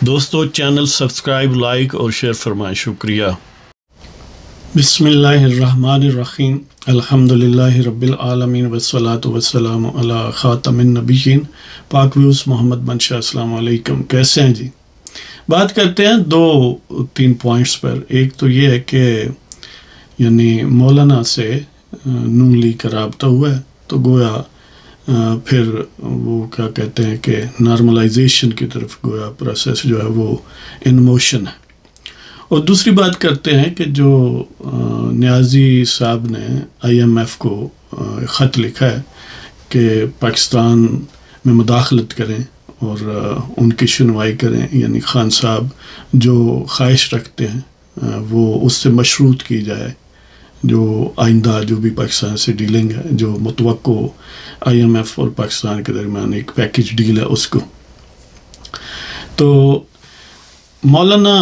دوستو channel subscribe like اور share فرمائیں، شکریہ۔ بسم اللہ الرحمن الرحیم، الحمدللہ رب العالمین والصلاة والسلام علی خاتم النبیین۔ پاک ویوز محمد منشا، السلام علیکم، کیسے ہیں جی؟ بات کرتے ہیں دو تین پوائنٹس پر۔ ایک تو یہ ہے کہ یعنی مولانا سے نون لیگ کا رابطہ ہوا ہے، تو گویا پھر وہ کیا کہتے ہیں کہ نارملائزیشن کی طرف گویا پروسیس جو ہے وہ ان موشن ہے۔ اور دوسری بات کرتے ہیں کہ جو نیازی صاحب نے IMF کو خط لکھا ہے کہ پاکستان میں مداخلت کریں اور ان کی سنوائی کریں، یعنی خان صاحب جو خواہش رکھتے ہیں وہ اس سے مشروط کی جائے، جو آئندہ جو بھی پاکستان سے ڈیلنگ ہے، جو متوقع IMF اور پاکستان کے درمیان ایک پیکج ڈیل ہے، اس کو۔ تو مولانا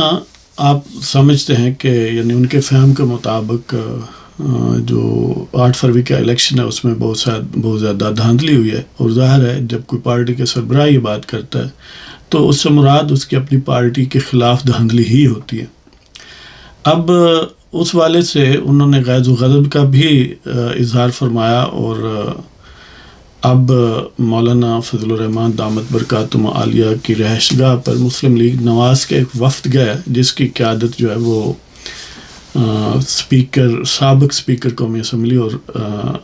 آپ سمجھتے ہیں کہ یعنی ان کے فہم کے مطابق جو 8 فروری کا الیکشن ہے اس میں بہت زیادہ دھاندلی ہوئی ہے، اور ظاہر ہے جب کوئی پارٹی کے سربراہ یہ بات کرتا ہے تو اس سے مراد اس کی اپنی پارٹی کے خلاف دھاندلی ہی ہوتی ہے۔ اب اس والے سے انہوں نے غیظ و غضب کا بھی اظہار فرمایا، اور اب مولانا فضل الرحمان دامت برکاتہم عالیہ کی رہائش گاہ پر مسلم لیگ نواز کا ایک وفد گیا، جس کی قیادت جو ہے وہ سابق اسپیکر قومی اسمبلی اور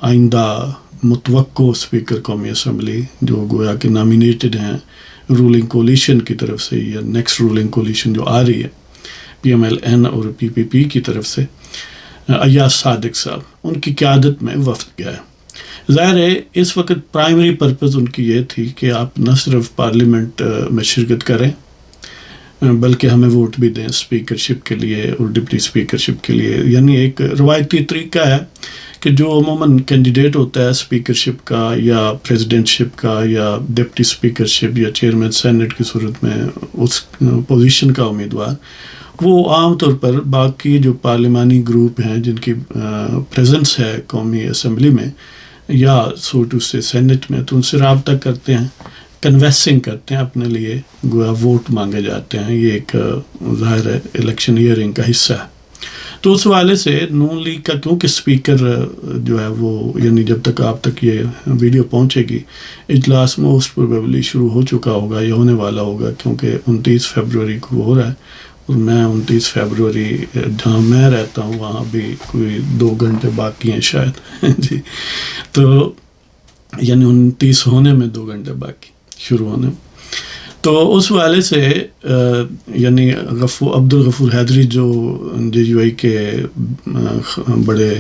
آئندہ متوقع اسپیکر قومی اسمبلی جو گویا کہ نامینیٹڈ ہیں رولنگ کولیشن کی طرف سے، یا نیکسٹ رولنگ کولیشن جو آ رہی ہے PMLN اور PPP کی طرف سے، ایاز صادق صاحب، ان کی قیادت میں وفد گیا ہے۔ ظاہر ہے اس وقت پرائمری پرپز ان کی یہ تھی کہ آپ نہ صرف پارلیمنٹ میں شرکت کریں بلکہ ہمیں ووٹ بھی دیں اسپیکرشپ کے لیے اور ڈپٹی اسپیکرشپ کے لیے۔ یعنی ایک روایتی طریقہ ہے کہ جو عموماً کینڈیڈیٹ ہوتا ہے اسپیکرشپ کا یا پریزیڈنٹ شپ کا یا ڈپٹی اسپیکرشپ یا چیئرمین سینٹ کی صورت میں اس پوزیشن کا امیدوار، وہ عام طور پر باقی جو پارلیمانی گروپ ہیں جن کی پریزنس ہے قومی اسمبلی میں یا سو ٹو سے سینٹ میں، تو ان سے رابطہ کرتے ہیں، کنویسنگ کرتے ہیں، اپنے لیے گویا ووٹ مانگے جاتے ہیں۔ یہ ایک ظاہر ہے الیکشن ایئرنگ کا حصہ ہے۔ تو اس حوالے سے نون لیگ کا کیونکہ اسپیکر جو ہے وہ یعنی جب تک آپ تک یہ ویڈیو پہنچے گی اجلاس موسٹ پروبیبلی شروع ہو چکا ہوگا یا ہونے والا ہوگا، کیونکہ 29 فروری کو ہو رہا ہے، اور میں 29 فروری جہاں میں رہتا ہوں وہاں بھی کوئی 2 گھنٹے باقی ہیں شاید جی، تو یعنی 29 ہونے میں 2 گھنٹے باقی شروع ہونے میں۔ تو اس والے سے یعنی عبد الغفور حیدری جو JUI کے بڑے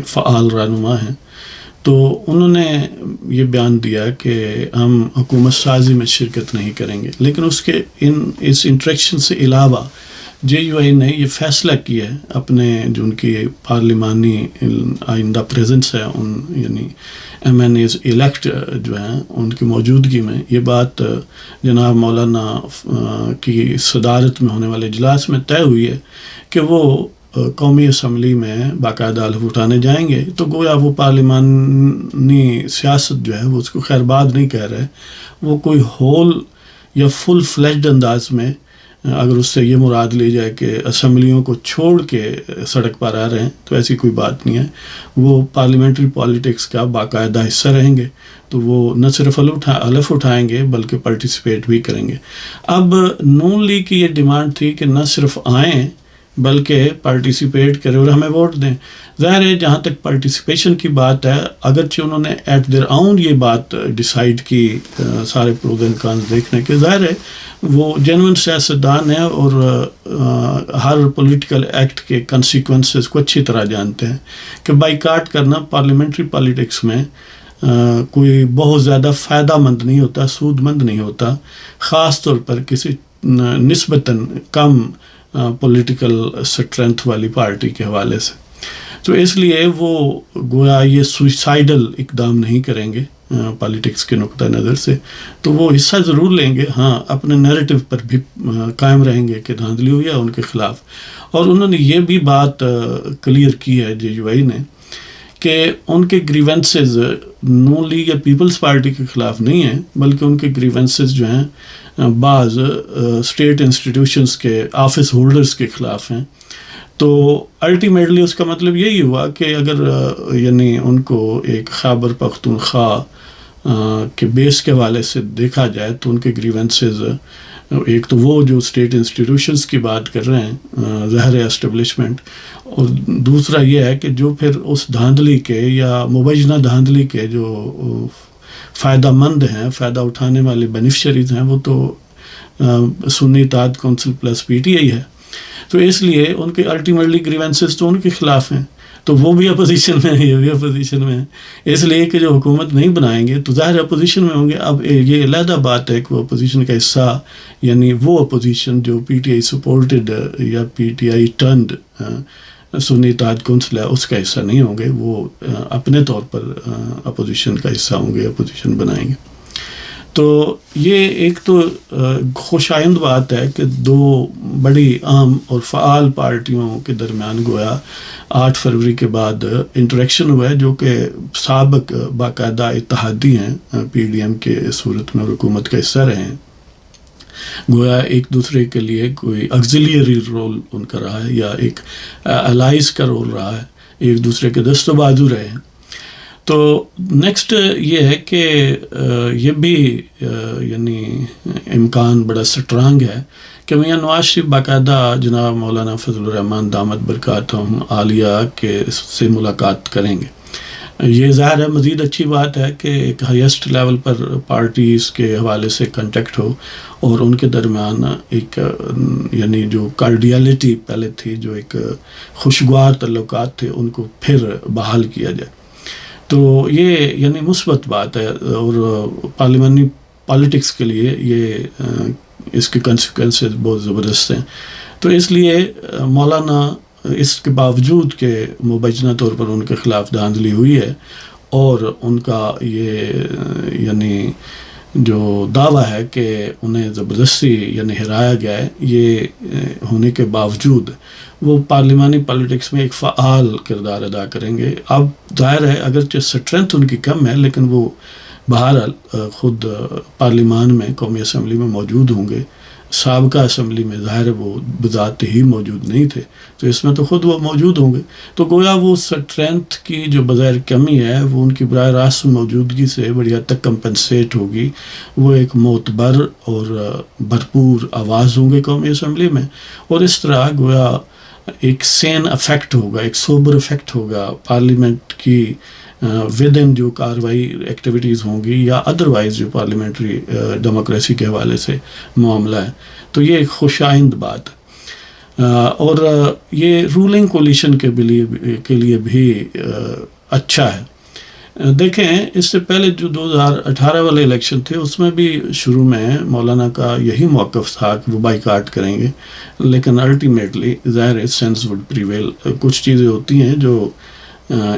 فعال رہنما ہیں، تو انہوں نے یہ بیان دیا کہ ہم حکومت سازی میں شرکت نہیں کریں گے، لیکن اس انٹریکشن سے علاوہ JUI نے یہ فیصلہ کیا ہے اپنے جو ان کی پارلیمانی آئندہ پریزنس ہے، ان یعنی MNAs الیکٹ جو ہیں ان کی موجودگی میں، یہ بات جناب مولانا کی صدارت میں ہونے والے اجلاس میں طے ہوئی ہے کہ وہ قومی اسمبلی میں باقاعدہ حلف اٹھانے جائیں گے۔ تو گویا وہ پارلیمانی سیاست جو ہے وہ اس کو خیر باد نہیں کہہ رہے، وہ کوئی ہول یا فل فلیجڈ انداز میں، اگر اس سے یہ مراد لی جائے کہ اسمبلیوں کو چھوڑ کے سڑک پر آ رہے ہیں، تو ایسی کوئی بات نہیں ہے۔ وہ پارلیمنٹری پالیٹکس کا باقاعدہ حصہ رہیں گے، تو وہ نہ صرف حلف اٹھائیں گے بلکہ پارٹیسپیٹ بھی کریں گے۔ اب نون لیگ کی یہ ڈیمانڈ تھی کہ نہ صرف آئیں بلکہ پارٹیسپیٹ کریں اور ہمیں ووٹ دیں۔ ظاہر ہے جہاں تک پارٹیسپیشن کی بات ہے، اگرچہ انہوں نے ایٹ دیئر اون یہ بات ڈیسائیڈ کی سارے پروز اینڈ کانز دیکھنے کے، ظاہر ہے وہ جینوئن سیاستدان ہیں اور ہر پولیٹیکل ایکٹ کے کنسیکوینسز کو اچھی طرح جانتے ہیں کہ بائیکاٹ کرنا پارلیمنٹری پالیٹکس میں کوئی بہت زیادہ فائدہ مند نہیں ہوتا، سود مند نہیں ہوتا، خاص طور پر کسی نسبتاً کم پولیٹیکل اسٹرینتھ والی پارٹی کے حوالے سے۔ تو اس لیے وہ گویا یہ سوئسائڈل اقدام نہیں کریں گے پالیٹکس کے نقطہ نظر سے، تو وہ حصہ ضرور لیں گے، ہاں اپنے نیریٹو پر بھی قائم رہیں گے کہ دھاندلی ہوئی ہے ان کے خلاف۔ اور انہوں نے یہ بھی بات کلیئر کی ہے JUI نے کہ ان کے گریونسز نون لیگ یا پیپلز پارٹی کے خلاف نہیں ہیں، بلکہ ان کے گریونسز جو ہیں بعض اسٹیٹ انسٹیٹیوشنز کے آفس ہولڈرز کے خلاف ہیں. تو الٹیمیٹلی اس کا مطلب یہی ہوا کہ اگر یعنی ان کو ایک خیبر پختونخوا کے بیس کے حوالے سے دیکھا جائے تو ان کے گریونسز، ایک تو وہ جو اسٹیٹ انسٹیٹیوشنز کی بات کر رہے ہیں ظاہر اسٹیبلشمنٹ، اور دوسرا یہ ہے کہ جو پھر اس دھاندلی کے یا مبینہ دھاندلی کے جو فائدہ مند ہیں، فائدہ اٹھانے والے بینیفیشریز ہیں، وہ تو سنی اتحاد council plus P T I ہے. تو اس لیے ان کے الٹیمیٹلی گریونسز تو ان کے خلاف ہیں، تو وہ بھی اپوزیشن میں ہیں، یہ بھی اپوزیشن میں ہیں. اس لیے کہ جو حکومت نہیں بنائیں گے تو ظاہر اپوزیشن میں ہوں گے. اب یہ علیحدہ بات ہے کہ وہ اپوزیشن کا حصہ، یعنی وہ اپوزیشن جو پی ٹی آئی سپورٹڈ یا پی ٹی آئی ٹرنڈ سنی اتحاد کونسل ہے، اس کا حصہ نہیں ہوں گے. وہ اپنے طور پر اپوزیشن کا حصہ ہوں گے، اپوزیشن بنائیں گے. تو یہ ایک تو خوش آئند بات ہے کہ دو بڑی اہم اور فعال پارٹیوں کے درمیان گویا 8 فروری کے بعد انٹریکشن ہوا ہے، جو کہ سابق باقاعدہ اتحادی ہیں پی ڈی ایم کے صورت میں اور حکومت کا حصہ رہے ہیں. گویا ایک دوسرے کے لیے کوئی ایگزیلیری رول ان کا رہا ہے یا ایک الائز کا رول رہا ہے، ایک دوسرے کے دست و بازو رہے ہیں. تو نیکسٹ یہ ہے کہ یہ بھی یعنی امکان بڑا اسٹرانگ ہے کہ میاں نواز شریف باقاعدہ جناب مولانا فضل الرحمان دامت برکاتہم عالیہ کے سے ملاقات کریں گے. یہ ظاہر ہے مزید اچھی بات ہے کہ ایک ہائیسٹ لیول پر پارٹیز کے حوالے سے کنٹیکٹ ہو اور ان کے درمیان ایک یعنی جو کارڈیالٹی پہلے تھی، جو ایک خوشگوار تعلقات تھے، ان کو پھر بحال کیا جائے. تو یہ یعنی مثبت بات ہے اور پارلیمانی پالیٹکس کے لیے یہ اس کے کنسیکوینسز بہت زبردست ہیں. تو اس لیے مولانا اس کے باوجود کہ مبینہ طور پر ان کے خلاف دھاندلی ہوئی ہے اور ان کا یہ یعنی جو دعویٰ ہے کہ انہیں زبردستی یعنی ہرایا گیا ہے، یہ ہونے کے باوجود وہ پارلیمانی پالیٹکس میں ایک فعال کردار ادا کریں گے. اب ظاہر ہے اگرچہ اسٹرینتھ ان کی کم ہے، لیکن وہ بہرحال خود پارلیمان میں، قومی اسمبلی میں موجود ہوں گے. سابقہ اسمبلی میں ظاہر ہے وہ بذات ہی موجود نہیں تھے، تو اس میں تو خود وہ موجود ہوں گے. تو گویا وہ اسٹرینتھ کی جو بظاہر کمی ہے وہ ان کی براہ راست موجودگی سے بڑی حد تک کمپنسیٹ ہوگی. وہ ایک معتبر اور بھرپور آواز ہوں گے قومی اسمبلی میں، اور اس طرح گویا ایک سین افیکٹ ہوگا، ایک سوبر افیکٹ ہوگا پارلیمنٹ کی ود ان جو کاروائی ایکٹیویٹیز ہوں گی یا ادروائز جو پارلیمنٹری ڈیموکریسی کے حوالے سے معاملہ ہے. تو یہ ایک خوش آئند بات ہے اور یہ رولنگ کولیشن کے لیے بھی اچھا ہے. دیکھیں اس سے پہلے جو 2018 والے الیکشن تھے اس میں بھی شروع میں مولانا کا یہی موقف تھا کہ وہ بائیکاٹ کریں گے، لیکن الٹیمیٹلی ظاہر ہے سینس وڈ پریویل. کچھ چیزیں ہوتی ہیں جو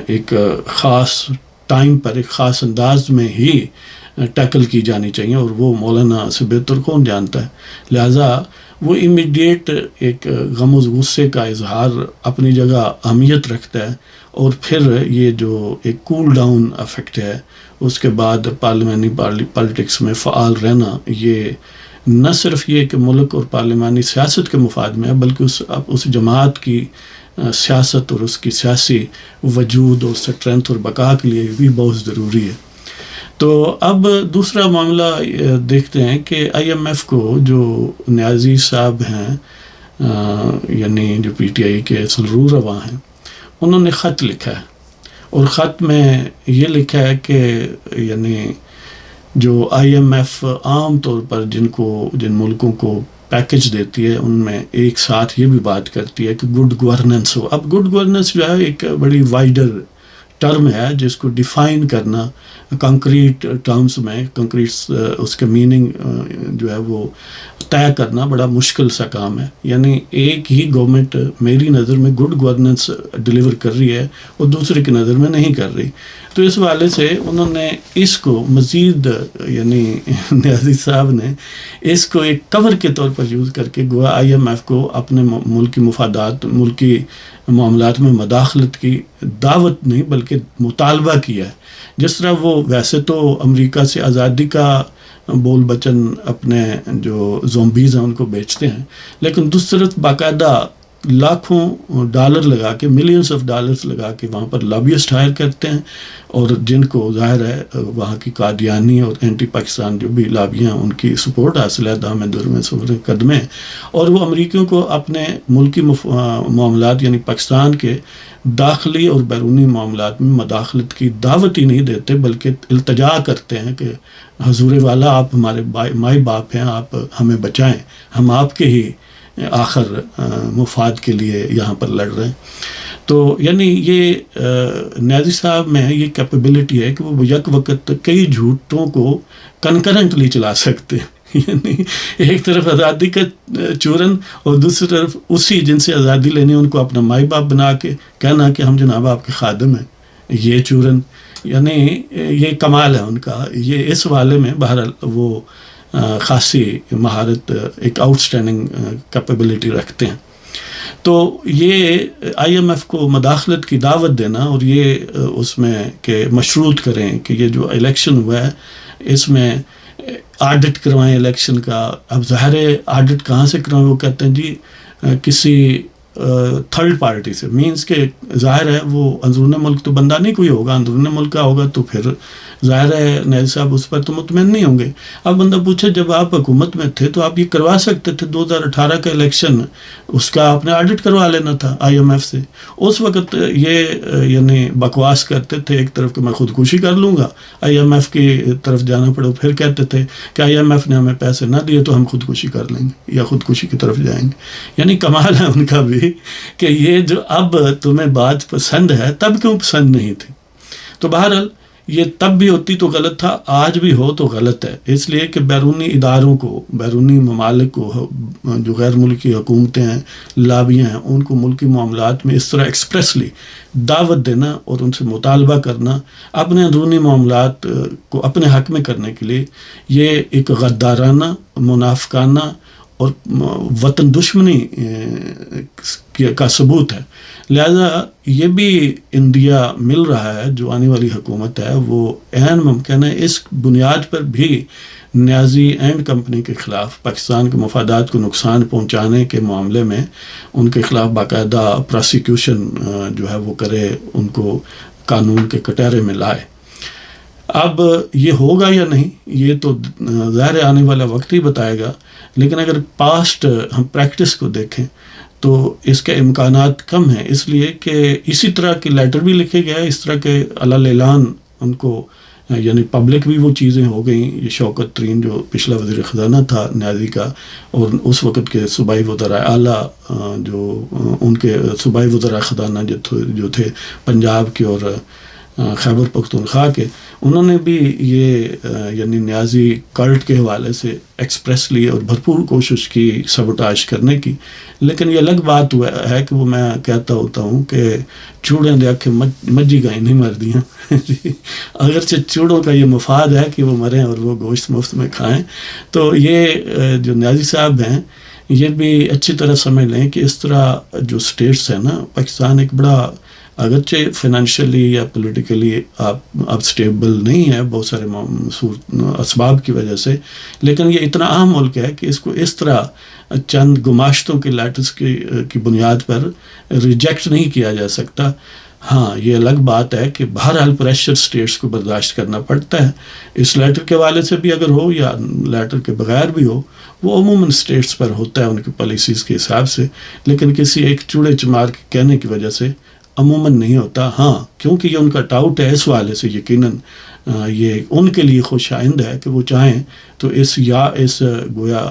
ایک خاص ٹائم پر ایک خاص انداز میں ہی ٹیکل کی جانی چاہیے، اور وہ مولانا سے بہتر کون جانتا ہے. لہٰذا وہ امیڈیٹ ایک غم و غصے کا اظہار اپنی جگہ اہمیت رکھتا ہے، اور پھر یہ جو ایک کول ڈاؤن افیکٹ ہے اس کے بعد پارلیمانی پالیٹکس میں فعال رہنا، یہ نہ صرف یہ کہ ملک اور پارلیمانی سیاست کے مفاد میں ہے، بلکہ اس جماعت کی سیاست اور اس کی سیاسی وجود اور اسٹرینتھ اور بقا کے لیے بھی بہت ضروری ہے. تو اب دوسرا معاملہ دیکھتے ہیں کہ آئی ایم ایف کو جو نیازی صاحب ہیں یعنی جو پی ٹی آئی کے اصل رو رواں ہیں، انہوں نے خط لکھا ہے، اور خط میں یہ لکھا ہے کہ یعنی جو آئی ایم ایف عام طور پر جن ملکوں کو پیکج دیتی ہے ان میں ایک ساتھ یہ بھی بات کرتی ہے کہ گڈ گورننس ہو. اب گڈ گورننس جو ہے ایک بڑی وائڈر ٹرم ہے جس کو ڈیفائن کرنا کنکریٹ ٹرمز میں، کنکریٹ اس کے میننگ جو ہے وہ طے کرنا بڑا مشکل سا کام ہے. یعنی ایک ہی گورنمنٹ میری نظر میں گڈ گورننس ڈلیور کر رہی ہے اور دوسرے کی نظر میں نہیں کر رہی. تو اس حوالے سے انہوں نے اس کو مزید یعنی نیازی صاحب نے اس کو ایک کور کے طور پر یوز کر کے گویا آئی ایم ایف کو اپنے ملکی مفادات، ملکی معاملات میں مداخلت کی دعوت نہیں بلکہ مطالبہ کیا ہے. جس طرح وہ ویسے تو امریکہ سے آزادی کا بول بچن اپنے جو زومبیز ہیں ان کو بیچتے ہیں، لیکن دوسری طرف باقاعدہ لاکھوں ڈالر لگا کے، ملینز آف ڈالرز لگا کے وہاں پر لابیسٹ ہائر کرتے ہیں، اور جن کو ظاہر ہے وہاں کی قادیانی اور اینٹی پاکستان جو بھی لابیاں ان کی سپورٹ حاصل ہے دامِ دور میں سفر قدمے، اور وہ امریکیوں کو اپنے ملکی معاملات یعنی پاکستان کے داخلی اور بیرونی معاملات میں مداخلت کی دعوت ہی نہیں دیتے، بلکہ التجا کرتے ہیں کہ حضور والا آپ ہمارے مائی باپ ہیں، آپ ہمیں بچائیں، ہم آپ کے ہی آخر مفاد کے لیے یہاں پر لڑ رہے ہیں۔ تو یعنی یہ نیازی صاحب میں یہ کیپیبلٹی ہے کہ وہ یک وقت کئی جھوٹوں کو کنکرنٹلی چلا سکتے ہیں، یعنی ایک طرف آزادی کا چورن اور دوسری طرف اسی جن سے آزادی لینی ان کو اپنا مائی باپ بنا کے کہنا کہ ہم جناب آپ کے خادم ہیں، یہ چورن، یعنی یہ کمال ہے ان کا۔ یہ اس والے میں بہرحال وہ خاصی مہارت، ایک آؤٹ اسٹینڈنگ کیپیبلٹی رکھتے ہیں۔ تو یہ آئی ایم ایف کو مداخلت کی دعوت دینا اور یہ اس میں کہ مشروط کریں کہ یہ جو الیکشن ہوا ہے اس میں آڈٹ کروائیں الیکشن کا۔ اب ظاہر آڈٹ کہاں سے کروائیں؟ وہ کہتے ہیں جی کسی تھرڈ پارٹی سے، مینس کہ ظاہر ہے وہ اندرون ملک تو بندہ نہیں کوئی ہوگا، اندرون ملک کا ہوگا تو پھر ظاہر ہے نیازی صاحب اس پر تو مطمئن نہیں ہوں گے۔ اب بندہ پوچھے جب آپ حکومت میں تھے تو آپ یہ کروا سکتے تھے، 2018 کا الیکشن اس کا آپ نے آڈٹ کروا لینا تھا آئی ایم ایف سے۔ اس وقت یہ یعنی بکواس کرتے تھے ایک طرف کہ میں خودکشی کر لوں گا، آئی ایم ایف کی طرف جانا پڑو، پھر کہتے تھے کہ آئی ایم ایف نے ہمیں پیسے نہ دیے تو ہم خودکشی کر لیں گے یا خودکشی کی طرف جائیں گے۔ یعنی کمال ہے ان کا بھی کہ یہ جو اب تمہیں بات پسند ہے تب کیوں پسند نہیں تھی۔ تو بہرحال یہ تب بھی ہوتی تو غلط تھا، آج بھی ہو تو غلط ہے، اس لیے کہ بیرونی اداروں کو، بیرونی ممالک کو، جو غیر ملکی حکومتیں ہیں، لابیاں ہیں، ان کو ملکی معاملات میں اس طرح ایکسپریسلی دعوت دینا اور ان سے مطالبہ کرنا اپنے اندرونی معاملات کو اپنے حق میں کرنے کے لیے، یہ ایک غدارانہ، منافقانہ اور وطن دشمنی کا ثبوت ہے۔ لہذا یہ بھی انڈیا مل رہا ہے، جو آنے والی حکومت ہے وہ عین ممکن ہے اس بنیاد پر بھی نیازی اینڈ کمپنی کے خلاف پاکستان کے مفادات کو نقصان پہنچانے کے معاملے میں ان کے خلاف باقاعدہ پراسیکیوشن جو ہے وہ کرے، ان کو قانون کے کٹہرے میں لائے۔ اب یہ ہوگا یا نہیں یہ تو ظاہر آنے والا وقت ہی بتائے گا، لیکن اگر پاسٹ ہم پریکٹس کو دیکھیں تو اس کے امکانات کم ہیں، اس لیے کہ اسی طرح کے لیٹر بھی لکھے گئے، اس طرح کے علی اعلان ان کو یعنی پبلک بھی وہ چیزیں ہو گئیں۔ یہ شوکت ترین جو پچھلا وزیر خزانہ تھا نیازی کا، اور اس وقت کے صوبائی وزراء اعلیٰ جو ان کے صوبائی وزراء خزانہ جو تھے پنجاب کے اور خیبر پختونخوا کے، انہوں نے بھی یہ یعنی نیازی کلٹ کے حوالے سے ایکسپریسلی اور بھرپور کوشش کی سبوٹاج کرنے کی، لیکن یہ الگ بات ہے کہ وہ میں کہتا ہوتا ہوں کہ چوڑیں دیکھ کے مجھی گائیں نہیں مردی ہیں۔ اگرچہ چوڑوں کا یہ مفاد ہے کہ وہ مریں اور وہ گوشت مفت میں کھائیں، تو یہ جو نیازی صاحب ہیں یہ بھی اچھی طرح سمجھ لیں کہ اس طرح جو سٹیٹس ہیں نا، پاکستان ایک بڑا اگرچہ فائنینشلی یا پولیٹیکلی اب سٹیبل نہیں ہے بہت سارے اسباب کی وجہ سے، لیکن یہ اتنا اہم ملک ہے کہ اس کو اس طرح چند گماشتوں کے لیٹرز کی بنیاد پر ریجیکٹ نہیں کیا جا سکتا۔ ہاں یہ الگ بات ہے کہ بہرحال پریشر سٹیٹس کو برداشت کرنا پڑتا ہے، اس لیٹر کے والے سے بھی اگر ہو یا لیٹر کے بغیر بھی ہو، وہ عموماً سٹیٹس پر ہوتا ہے ان کی پالیسیز کے حساب سے، لیکن کسی ایک چوڑے چمار کے کہنے کی وجہ سے عموماً نہیں ہوتا۔ ہاں کیونکہ یہ ان کا ٹاؤٹ ہے، اس والے سے یقیناً یہ ان کے لیے خوش آئند ہے کہ وہ چاہیں تو اس گویا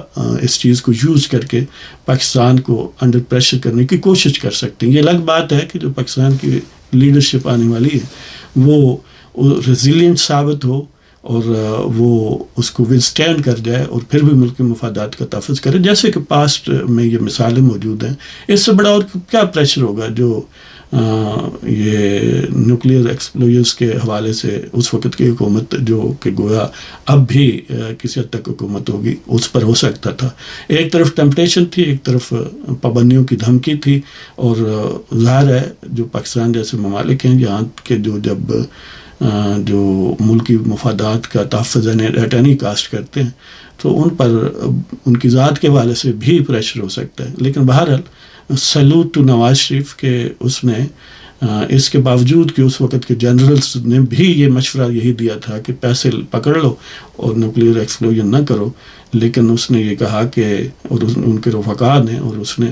اس چیز کو یوز کر کے پاکستان کو انڈر پریشر کرنے کی کوشش کر سکتے ہیں۔ یہ الگ بات ہے کہ جو پاکستان کی لیڈرشپ آنے والی ہے وہ ریزیلینٹ ثابت ہو اور وہ اس کو ودسٹینڈ کر جائے اور پھر بھی ملک کے مفادات کا تحفظ کرے، جیسے کہ پاسٹ میں یہ مثالیں موجود ہیں۔ اس سے بڑا اور کیا پریشر ہوگا جو یہ نیوکلیئر ایکسپلوژنس کے حوالے سے اس وقت کی حکومت جو کہ گویا اب بھی کسی حد تک حکومت ہوگی اس پر ہو سکتا تھا۔ ایک طرف ٹیمپٹیشن تھی، ایک طرف پابندیوں کی دھمکی تھی، اور ظاہر ہے جو پاکستان جیسے ممالک ہیں جہاں کے جو جب جو ملکی مفادات کا تحفظ ایٹ اینی کاسٹ کرتے ہیں، تو ان پر ان کی ذات کے حوالے سے بھی پریشر ہو سکتا ہے. لیکن بہرحال سلوٹ ٹو نواز شریف کہ اس نے اس کے باوجود کہ اس وقت کے جنرلز نے بھی یہ مشورہ یہی دیا تھا کہ پیسے پکڑ لو اور نیوکلیئر ایکسپلوژن نہ کرو، لیکن اس نے یہ کہا کہ، اور ان کے رفقا نے اور اس نے،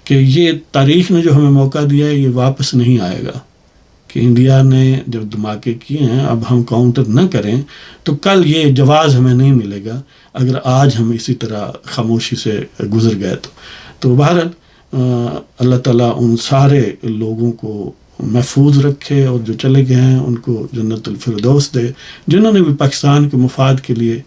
کہ یہ تاریخ نے جو ہمیں موقع دیا ہے یہ واپس نہیں آئے گا، کہ انڈیا نے جب دھماکے کیے ہیں اب ہم کاؤنٹر نہ کریں تو کل یہ جواز ہمیں نہیں ملے گا اگر آج ہم اسی طرح خاموشی سے گزر گئے تو بہرحال اللہ تعالیٰ ان سارے لوگوں کو محفوظ رکھے اور جو چلے گئے ہیں ان کو جنت الفردوس دے، جنہوں نے بھی پاکستان کے مفاد کے لیے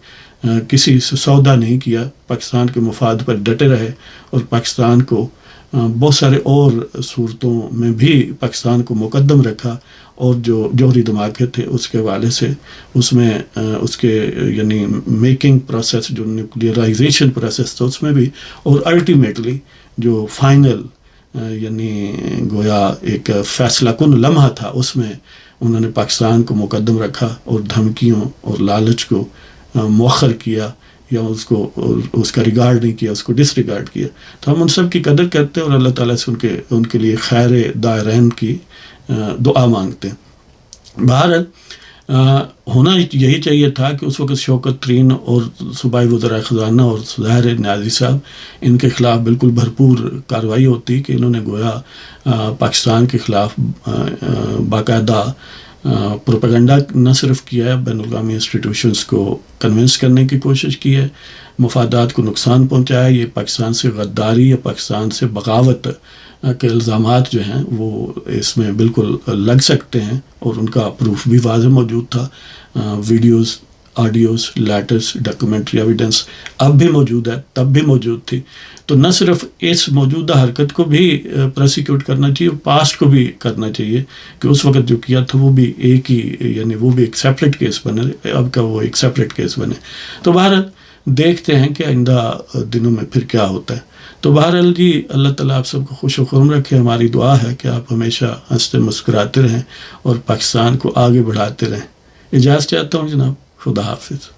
کسی سے سودا نہیں کیا، پاکستان کے مفاد پر ڈٹے رہے اور پاکستان کو بہت سارے اور صورتوں میں بھی پاکستان کو مقدم رکھا، اور جو جوہری دھماکے تھے اس کے حوالے سے اس میں اس کے یعنی میکنگ پروسیس، جو نیوکلیئرائزیشن پروسیس تھا اس میں بھی، اور الٹیمیٹلی جو فائنل یعنی گویا ایک فیصلہ کن لمحہ تھا اس میں انہوں نے پاکستان کو مقدم رکھا اور دھمکیوں اور لالچ کو مؤخر کیا یا اس کا ریگارڈ نہیں کیا، اس کو ڈس ریگارڈ کیا. تو ہم ان سب کی قدر کرتے ہیں اور اللہ تعالیٰ سے ان کے لیے خیر دائرین کی دعا مانگتے ہیں. بہرحال ہونا یہی چاہیے تھا کہ اس وقت شوکت ترین اور صوبائی وزراء خزانہ اور ظاہر نیازی صاحب، ان کے خلاف بالکل بھرپور کارروائی ہوتی کہ انہوں نے گویا پاکستان کے خلاف باقاعدہ پروپیگنڈا نہ صرف کیا ہے، بین الاقوامی انسٹیٹیوشنز کو کنونس کرنے کی کوشش کی ہے، مفادات کو نقصان پہنچایا. یہ پاکستان سے غداری یا پاکستان سے بغاوت کے الزامات جو ہیں وہ اس میں بالکل لگ سکتے ہیں، اور ان کا پروف بھی واضح موجود تھا. Videos, audios, letters, documentary evidence اب بھی موجود ہے، تب بھی موجود تھی. تو نہ صرف اس موجودہ حرکت کو بھی پروسیکیوٹ کرنا چاہیے، پاسٹ کو بھی کرنا چاہیے کہ اس وقت جو کیا تھا وہ بھی ایک ہی، یعنی وہ بھی ایک سیپریٹ کیس بنے، اب کا وہ ایک سیپریٹ کیس بنے. تو بہرحال دیکھتے ہیں کہ آئندہ دنوں میں پھر کیا ہوتا ہے. تو بہرحال جی، اللہ تعالیٰ آپ سب کو خوش و خرم رکھے. ہماری دعا ہے کہ آپ ہمیشہ ہنستے مسکراتے رہیں اور پاکستان کو آگے بڑھاتے رہیں. اجازت چاہتا ہوں جناب، خدا حافظ.